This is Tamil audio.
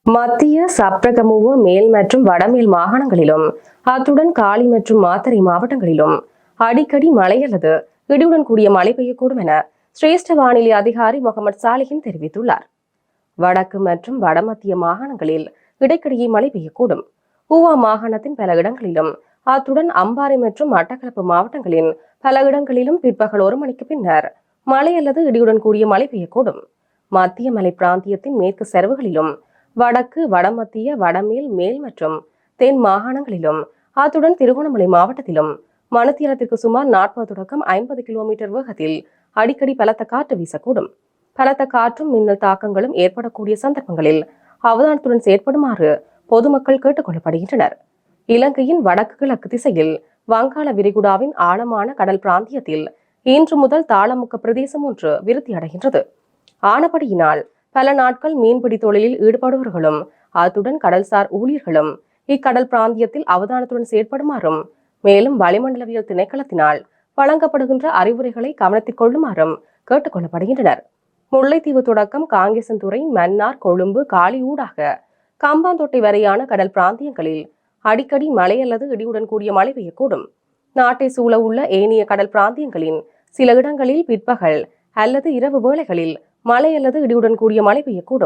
மத்திய சப்ரகமுவ மேல் மற்றும் வடமேல் மாகாணங்களிலும் அத்துடன் காலி மற்றும் மாத்தறை மாவட்டங்களிலும் அடிக்கடி மழை அல்லது இடியுடன் கூடிய மழை பெய்யக்கூடும் என சிரேஷ்ட வானிலை அதிகாரி முகமது சாலிஹின் தெரிவித்துள்ளார். வடக்கு மற்றும் வடமத்திய மாகாணங்களில் இடைக்கிடையே மழை பெய்யக்கூடும். ஊவா மாகாணத்தின் பல இடங்களிலும் அத்துடன் அம்பாறை மற்றும் மட்டக்களப்பு மாவட்டங்களின் பல இடங்களிலும் பிற்பகல் 1 மணிக்கு பின்னர் மழை அல்லது இடியுடன் கூடிய மழை பெய்யக்கூடும். மத்திய மலை பிராந்தியத்தின் மேற்கு சரிவுகளிலும் வடக்கு வடமத்திய வடமேல் மேல் மற்றும் தென் மாகாணங்களிலும் அத்துடன் திருகோணமலை மாவட்டத்திலும் மணித்தியாலத்திற்கு சுமார் 40 தொடக்கம் 50 கிலோமீட்டர் வேகத்தில் அடிக்கடி பலத்த காற்று வீசக்கூடும். பலத்த காற்றும் மின்னல் தாக்கங்களும் ஏற்படக்கூடிய சந்தர்ப்பங்களில் அவதானத்துடன் செயற்படுமாறு பொதுமக்கள் கேட்டுக் கொள்ளப்படுகின்றனர். இலங்கையின் வடக்கு கிழக்கு திசையில் வங்காள விரிகுடாவின் ஆழமான கடல் பிராந்தியத்தில் இன்று முதல் தாளமுக்க பிரதேசம் ஒன்று விருத்தியடைகின்றது. ஆனபடியினால் பல நாட்கள் மீன்பிடி தொழிலில் ஈடுபடுபவர்களும் அத்துடன் கடல்சார் ஊழியர்களும் இக்கடல் பிராந்தியத்தில் அவதானத்துடன் செயற்படுமாறும் மேலும் வளிமண்டலவியல் திணைக்களத்தினால் வழங்கப்படுகின்ற அறிவுரைகளை கவனத்தில் கொள்ளுமாறும் கேட்டுக் கொள்ளப்படுகின்றனர். முல்லைத்தீவு தொடக்கம் காங்கேசன்துறை, மன்னார், கொழும்பு, காலி ஊடாக கம்பாந்தோட்டை வரையான கடல் பிராந்தியங்களில் அடிக்கடி மழை அல்லது இடியுடன் கூடிய மழை பெய்யக்கூடும். நாட்டை சூழ உள்ள ஏனைய கடல் பிராந்தியங்களின் சில இடங்களில் பிற்பகல் அல்லது இரவு வேளைகளில் மழை அல்லது இடியுடன் கூடிய மழை பெய்யக்கூடும்.